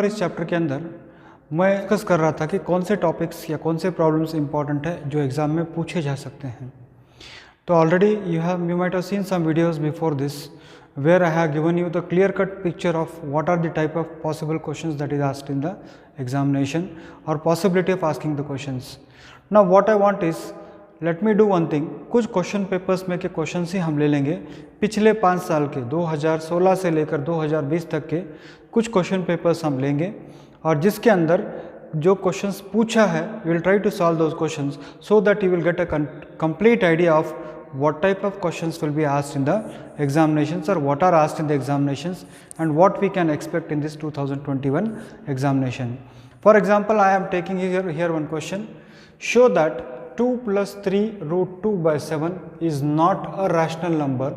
पर इस चैप्टर के अंदर मैं डिस्कस कर रहा था कि कौन से टॉपिक्स या कौन से प्रॉब्लम्स इंपॉर्टेंट है जो एग्ज़ाम में पूछे जा सकते हैं। तो already you might have seen some videos before this where I have given you the clear cut picture of what are the type of possible questions that is asked in the examination or possibility of asking the questions. Now what I want is let me do one thing, कुछ question papers में के question ही हम ले लेंगे पिछले 5 साल के 2016 से लेकर 2020 तक के कुछ क्वेश्चन पेपर्स हम लेंगे और जिसके अंदर जो क्वेश्चंस पूछा है we will try to solve those questions so that you will get a complete idea of what type of questions will be asked in the examinations or what are asked in the examinations and what we can expect in this 2021 examination. For example, I am taking here one question. Show that 2 plus 3 root 2 by 7 is not a rational number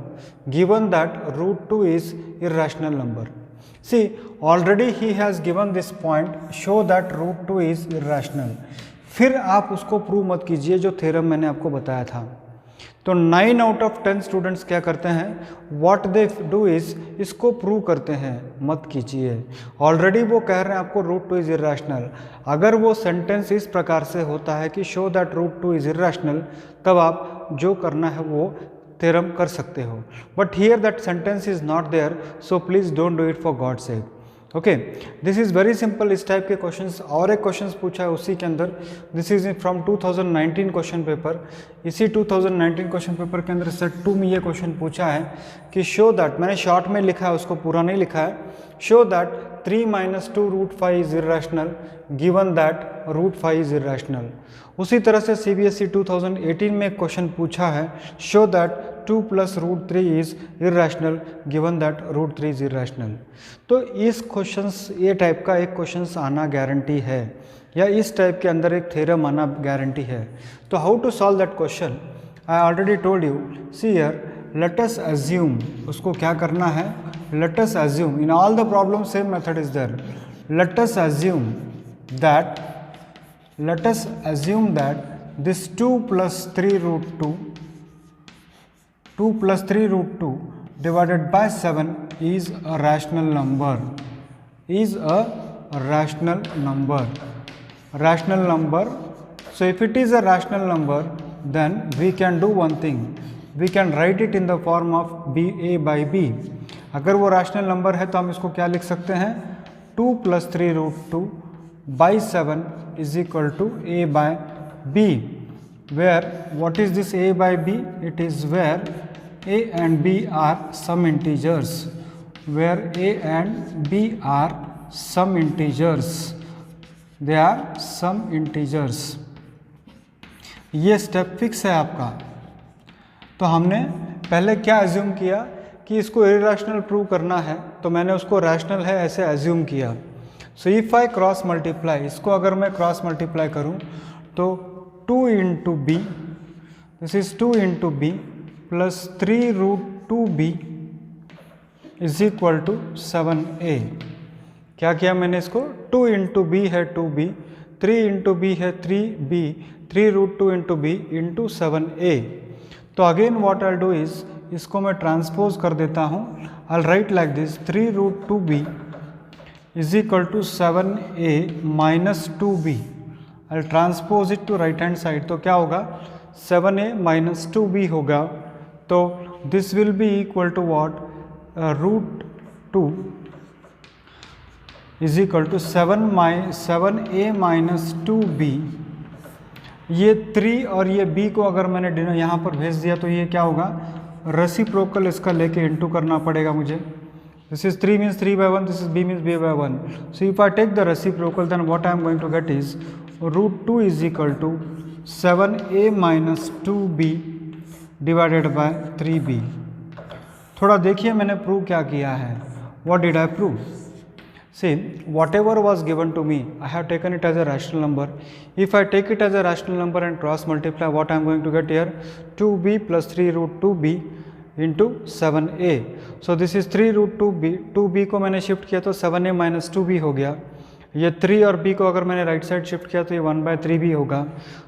given that root 2 is irrational number. See, already he has given this point, show that root 2 is irrational. फिर आप उसको prove मत कीजिए जो theorem मैंने आपको बताया था। तो 9 आउट ऑफ 10 स्टूडेंट्स क्या करते हैं, व्हाट दे डू इज इसको प्रूव करते हैं, मत कीजिए। ऑलरेडी वो कह रहे हैं आपको रूट 2 इज इर्रेशनल। अगर वो सेंटेंस इस प्रकार से होता है कि show that root 2 is irrational, तब आप जो करना है वो थ्योरम कर सकते हो। But here that sentence is not there, so please don't do it for God sake. Okay, this is very simple. इस टाइप के क्वेश्चंस और एक क्वेश्चंस पूछा है उसी के अंदर, this is from 2019 question paper. इसी 2019 क्वेश्चन पेपर के अंदर सेट 2 में ये क्वेश्चन पूछा है कि शो दैट, मैंने शॉर्ट में लिखा है उसको पूरा नहीं लिखा है, show that 3 minus 2 root 5 is irrational given that root 5 is irrational। उसी तरह से CBSE 2018 में एक क्वेश्चन पूछा है, show that 2 plus root 3 is irrational given that root 3 is irrational। तो इस क्वेश्चंस, ये टाइप का एक क्वेश्चंस आना गारंटी है या इस टाइप के अंदर एक थ्योरम आना गारंटी है। तो how to solve that question, I already told you. See here, let us assume, उसको क्या करना है, let us assume in all the problems same method is there. Let us assume that this 2 plus 3 root 2 divided by 7 is a rational number, rational number. So if it is a rational number, then we can do one thing, we can write it in the form of a by b। अगर वो rational number है तो हम इसको क्या लिख सकते हैं, 2 plus 3 root 2 by 7 is equal to a by b, where what is this a by b, it is where a and b are some integers, where a and b are some integers, they are some integers। ये step fix है आपका। तो हमने पहले क्या assume किया कि इसको इरेशनल प्रूव करना है, तो मैंने उसको रैशनल है ऐसे एज्यूम किया। So if I cross multiply, इसको अगर मैं क्रॉस मल्टीप्लाई करूं तो 2 into b, this is 2 into b plus 3 root 2b is equal to 7a। क्या किया मैंने इसको, 2 into b है 2b, 3 into b है 3b, 3 root 2 into b into 7a। तो again what I do is, इसको मैं ट्रांसपोज कर देता हूँ। I write like this, 3 root 2b is equal to 7a minus 2b। I transpose it to right hand side, तो क्या होगा, 7a minus 2b होगा। तो this will be equal to what, root 2 is equal to 7a minus 2b। ये 3 और ये b को अगर मैंने यहाँ पर भेज दिया तो ये क्या होगा, रेसिप्रोकल इसका लेके इंटू करना पड़ेगा मुझे। This is 3 means 3 by 1, this is b means b by 1। So if I take the reciprocal then what I am going to get is root 2 is equal to 7a minus 2b divided by 3b। थोड़ा देखिए मैंने prove क्या किया है, what did I prove. See, whatever was given to me, I have taken it as a rational number. If I take it as a rational number and cross multiply, what I am going to get here, 2b plus 3 root 2b into 7a. So this is 3 root 2b, 2b को मैंने shift किया तो 7a minus 2b हो गया। ये 3 और b को अगर मैंने राइट साइड शिफ्ट किया तो ये 1 by 3b होगा।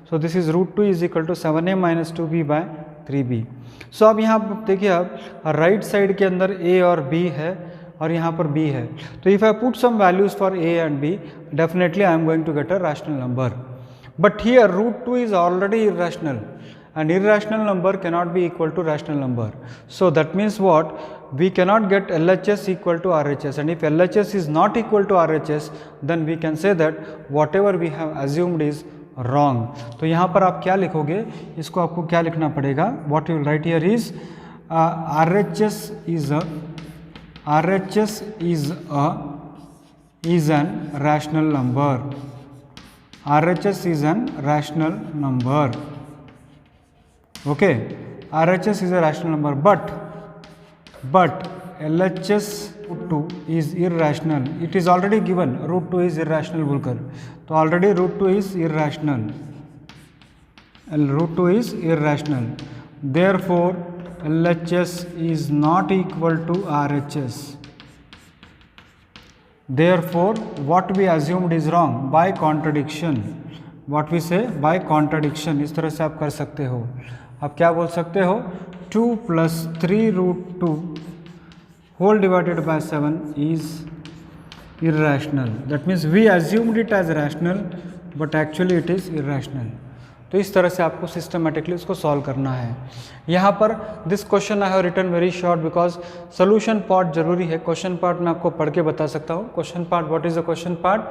So this is root 2 is equal to 7a minus 2b by 3b। So अब यहाँ देखिए, अब राइट साइड के अंदर a और b है, और यहाँ पर b है. तो if I put some values for a and b, definitely I am going to get a rational number. But here root 2 is already irrational, and irrational number cannot be equal to rational number. So that means what? We cannot get LHS equal to RHS, and if LHS is not equal to RHS, then we can say that whatever we have assumed is wrong. तो यहाँ पर आप क्या लिखोगे, इसको आपको क्या लिखना पड़ेगा? What you will write here is RHS is an rational number. RHS is an rational number. Okay, RHS is a rational number, but LHS root 2 is irrational. It is already given root 2 is irrational बोलकर, तो already root 2 is irrational. Root 2 is irrational. Therefore, LHS is not equal to RHS. Therefore, what we assumed is wrong by contradiction. What we say by contradiction. इस तरह से आप कर सकते हो. आप क्या बोल सकते हो? 2 plus 3 root 2 whole divided by 7 is irrational. That means we assumed it as rational, but actually it is irrational. तो इस तरह से आपको सिस्टमेटिकली उसको सॉल्व करना है. यहाँ पर this question I have written very short because solution part जरूरी है. क्वेश्चन पार्ट मैं आपको पढ़ के बता सकता हूँ. Question part, what is the question part?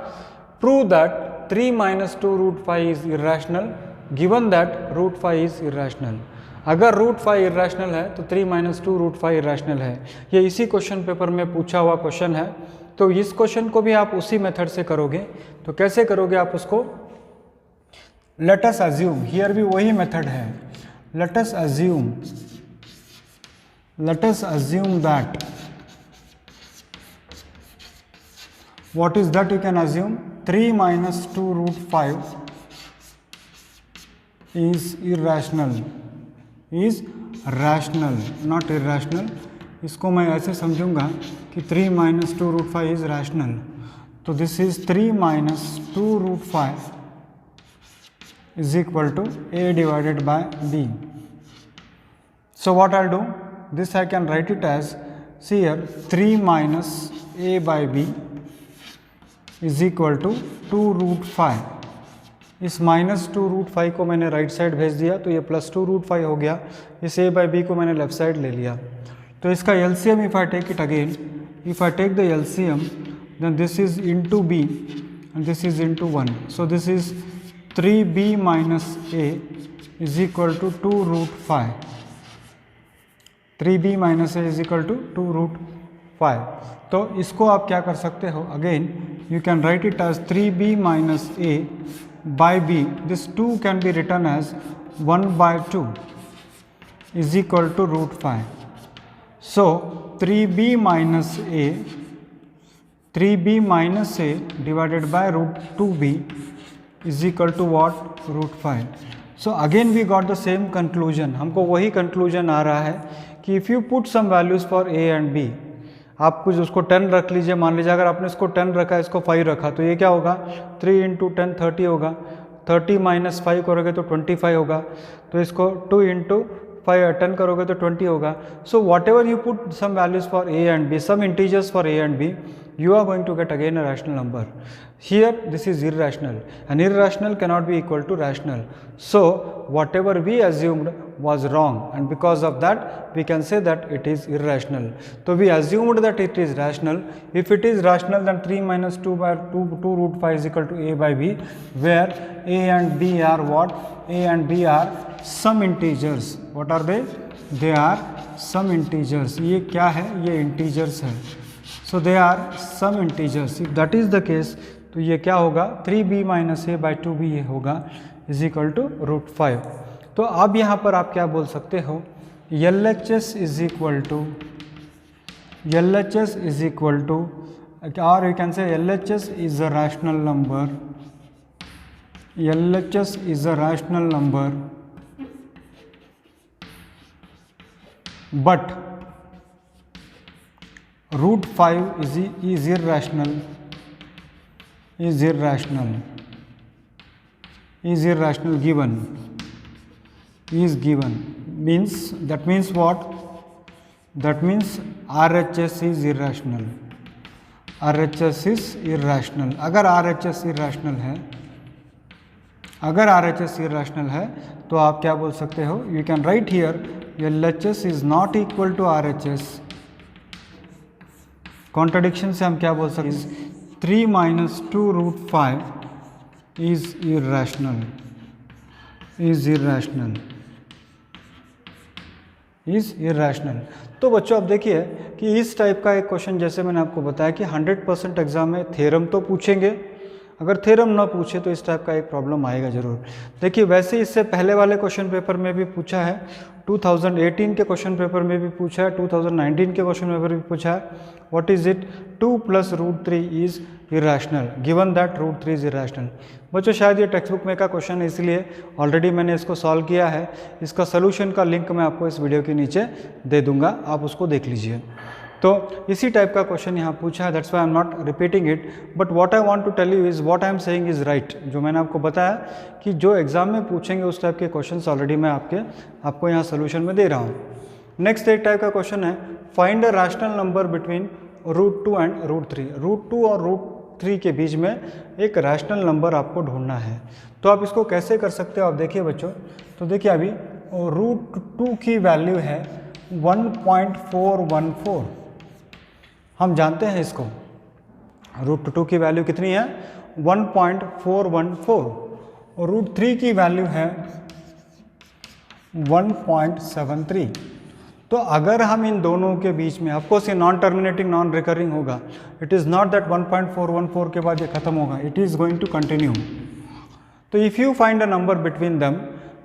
Prove that 3 minus 2 root 5 is irrational given that root 5 is irrational. अगर root 5 इर्रेशनल है तो 3 minus 2 root 5 इर्रेशनल है. ये इसी क्वेश्चन पेपर में पूछा हुआ क्वेश्चन है. तो इस क्वेश्चन को भी आप उसी मेथड से करोगे. तो कैसे करोगे आप उसको? Let us assume, here भी वही मेथड है. Let us assume that, what is that you can assume? 3 minus 2 root 5 is irrational, is rational, not irrational. इसको मैं ऐसे समझूंगा कि 3 minus 2 root 5 is rational. तो this is 3 minus 2 root 5 is equal to a divided by b. So what I'll do? This I can write it as, see here, 3 minus a by b is equal to 2 root 5. इस minus 2 root 5 को मैंने right side भेज दिया तो ये plus 2 root 5 हो गया. इस a by b को मैंने लेफ्ट साइड ले लिया. तो इसका LCM if I take it again, if I take the LCM, then this is into b and this is into 1. So this is 3b minus a is equal to 2 root 5. 3b minus a is equal to 2 root 5. तो इसको आप क्या कर सकते हो? Again, you can write it as 3b minus a by b. This 2 can be written as 1 by 2 is equal to root 5. So 3b minus a divided by root 2b is equal to what? root 5. So again we got the same conclusion. हमको वही conclusion आ रहा है कि if you put some values for a and b, आप कुछ उसको 10 रख लीजिए. मान लीजिए अगर आपने इसको 10 रखा, इसको 5 रखा, तो ये क्या होगा? 3 into 10 30 होगा. 30 minus 5 करोगे तो 25 होगा. तो इसको 2 into 10 करोगे तो 20 होगा. So whatever you put some values for a and b, some integers for a and b, you are going to get again a rational number. Here this is irrational, and irrational cannot be equal to rational. So whatever we assumed was wrong, and because of that we can say that it is irrational. So we assumed that it is rational. If it is rational, then 3 minus 2 by 2 root 5 is equal to a by b, where a and b are what? A and b are some integers. What are they? They are some integers. ये क्या है? ये integers है. So they are some integers. If that is the case, तो ये क्या होगा? 3b minus a by 2b ये होगा is equal to root 5. तो अब यहाँ पर आप क्या बोल सकते हो? LHS is equal to, or you can say LHS is a rational number. LHS is a rational number, but root 5 is irrational. Is irrational given, is given, means, that means what? that means RHS is irrational. RHS is irrational. अगर RHS irrational है तो आप क्या बोल सकते हो, you can write here LHS is not equal to RHS. Contradiction से हम क्या बोल सकते हैं, 3 - 2√5 is irrational. तो बच्चों अब देखिए कि इस टाइप का एक क्वेश्चन, जैसे मैंने आपको बताया कि 100% एग्जाम में थ्योरम तो पूछेंगे, अगर थ्योरम ना पूछे तो इस टाइप का एक प्रॉब्लम आएगा जरूर। देखिए वैसे इससे पहले वाले क्वेश्चन पेपर में भी पूछा है, 2018 के क्वेश्चन पेपर में भी पूछा है, 2019 के क्वेश्चन पेपर में भी पूछा है, what is it, 2 + √3 is irrational, given that √3 is irrational. बच्चों शायद ये टेक्स्ट बुक में का क्वेश्चन है, इसलिए ऑलरेडी मैंने इसको सॉल्व किया है। इसका सोल्यूशन का लिंक मैं आपको इस वीडियो के नीचे दे दूंगा, आप उसको देख लीजिए। तो इसी टाइप का क्वेश्चन यहाँ पूछा है, that's why I am not repeating it, but what I want to tell you is what I am saying is right. जो मैंने आपको बताया कि जो एग्जाम में पूछेंगे उस टाइप के क्वेश्चंस ऑलरेडी मैं आपको यहाँ सोल्यूशन में दे रहा हूँ। नेक्स्ट एक टाइप का क्वेश्चन है, find a rational number between √2 and √3। √2 और √3 के बीच में एक रैशनल नंबर आपको ढूंढना है। तो आप इसको कैसे कर सकते हो, आप देखिए बच्चों। तो देखिए अभी √2 की वैल्यू है 1.414, हम जानते हैं इसको, √2 की वैल्यू कितनी है 1.414, और √3 की वैल्यू है 1.73। तो अगर हम इन दोनों के बीच में, ऑफकोर्स ये नॉन टर्मिनेटिंग नॉन रिकरिंग होगा, इट इज़ नॉट दैट 1.414 के बाद ये खत्म होगा, it is going to continue. तो if you find a number between them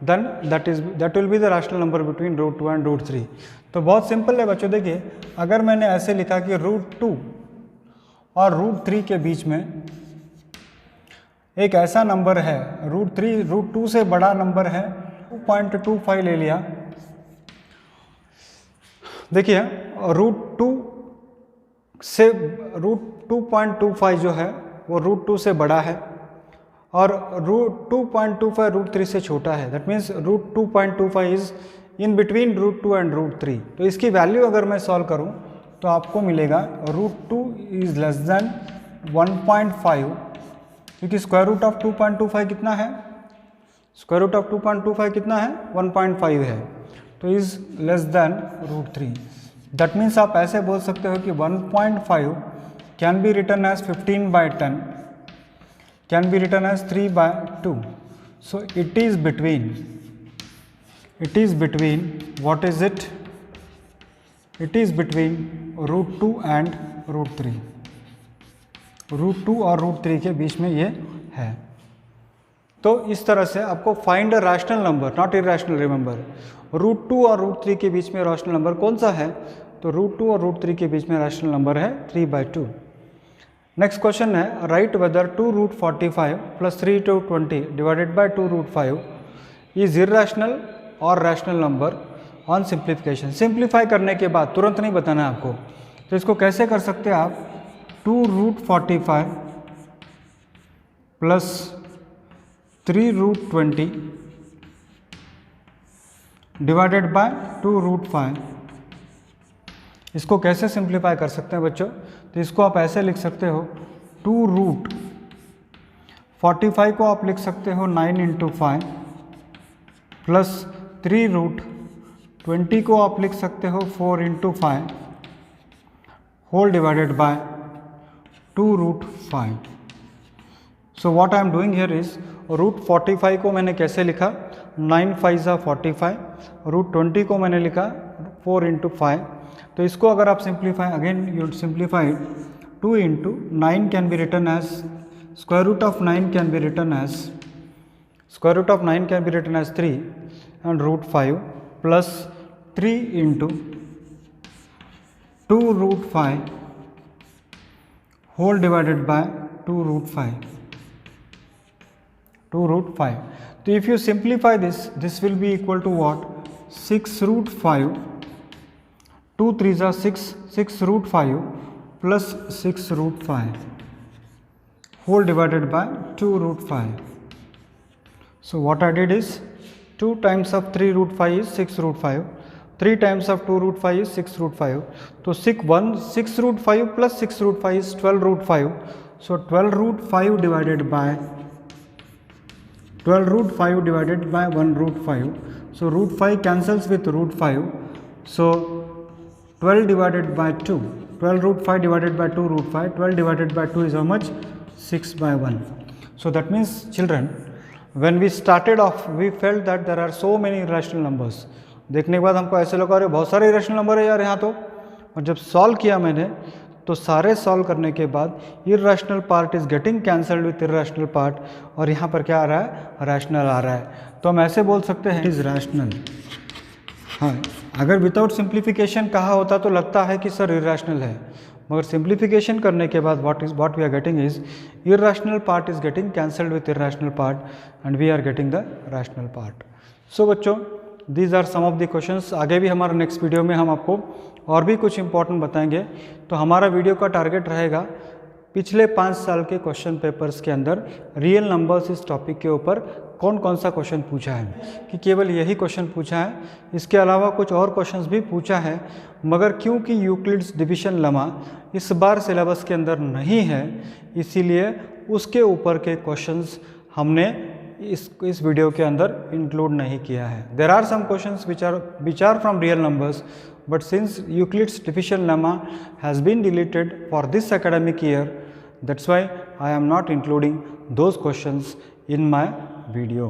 then that will be the rational number between √2 and √3। तो बहुत सिंपल है बच्चों। देखिए अगर मैंने ऐसे लिखा कि √2 और √3 के बीच में एक ऐसा नंबर है, √2 से बड़ा नंबर है, 2.25 ले लिया। देखिए √2.25 जो है वो √2 से बड़ा है और √2.25 √3 से छोटा है। That means √2.25 is in between √2 and √3। तो इसकी वैल्यू अगर मैं सॉल्व करूं तो आपको मिलेगा √2 इज लेस देन 1.5, क्योंकि स्क्वायर रूट ऑफ 2.25 कितना है, स्क्वायर रूट ऑफ 2.25 कितना है 1.5 है, तो is less than √3। That means आप ऐसे बोल सकते हो कि 1.5 can be written as 15/10, can be written as 3/2. So it is between what is it? It is between √2 and √3. √2 और √3 के बीच में ये है। तो इस तरह से आपको find a rational number, not irrational, remember. √2 और √3 के बीच में रैशनल नंबर कौन सा है, तो √2 और √3 के बीच में रैशनल नंबर है 3/2। नेक्स्ट क्वेश्चन है, right whether 2√45 + 3/20 divided by 2√5 is irrational और rational number on simplification. Simplify करने के बाद तुरंत नहीं बताना है आपको, तो इसको कैसे कर सकते हैं आप, 2√45 + 3√20 डिवाइडेड बाय 2√5, इसको कैसे सिंप्लीफाई कर सकते हैं बच्चों। तो इसको आप ऐसे लिख सकते हो, 2√45 को आप लिख सकते हो 9 × 5 प्लस 3√20 को आप लिख सकते हो 4 × 5 whole divided by 2√5। So what I am doing here is, √45 को मैंने कैसे लिखा, 9 × 5 = 45, √20 को मैंने लिखा 4 × 5। तो इसको अगर आप simplify, again you simplify, 2 × 9 can be written as, square root of 9 can be written as, square root of 9 can be written as 3 and √5 plus 3 × 2√5 whole divided by 2√5। तो if you simplify this will be equal to what, 6√5, 2 × 3 = 6, 6√5 plus 6√5 whole divided by 2√5. So what I did is 2 times of 3√5 is 6√5 3 times of 2 root 5 is 6 root 5. तो 6 root 5 plus 6 root 5 is 12 root 5. So 12 root 5 divided by 1 root 5. So root 5 cancels with root 5. So 12 divided by 2. 12 root 5 divided by 2 root 5. 12 divided by 2 is how much? 6 by 1. So that means children, when we started off, we felt that there are so many irrational numbers. देखने के बाद हमको ऐसे लगा अरे बहुत सारे irrational number है यार यहाँ तो, और जब सॉल्व किया मैंने तो सारे सॉल्व करने के बाद irrational part is getting cancelled with irrational part, और यहाँ पर क्या आ रहा है? रैशनल आ रहा है. तो हम ऐसे बोल सकते हैं इट इज़ रैशनल. हाँ, अगर विदाउट सिंप्लीफिकेशन कहा होता तो लगता है कि सर इरेशनल है, मगर सिंप्लीफिकेशन करने के बाद what we are getting is irrational part is getting cancelled with irrational part and we are getting the rational part. So बच्चों, these are some of the questions. आगे भी हमारा नेक्स्ट वीडियो में हम आपको और भी कुछ इंपॉर्टेंट बताएंगे. तो हमारा वीडियो का टारगेट रहेगा पिछले 5 साल के क्वेश्चन पेपर्स के अंदर रियल नंबर्स इस टॉपिक के ऊपर कौन कौन सा क्वेश्चन पूछा है, कि केवल यही क्वेश्चन पूछा है, इसके अलावा कुछ और क्वेश्चंस भी पूछा है, मगर क्योंकि यूक्लिड्स डिवीजन लेमा इस बार सिलेबस के अंदर नहीं है, इसीलिए उसके ऊपर के क्वेश्चंस हमने इस वीडियो के अंदर इंक्लूड नहीं किया है. There are some questions which are from real numbers, but since Euclid's division lemma has been deleted for this academic year, that's why I am not including those questions in my video.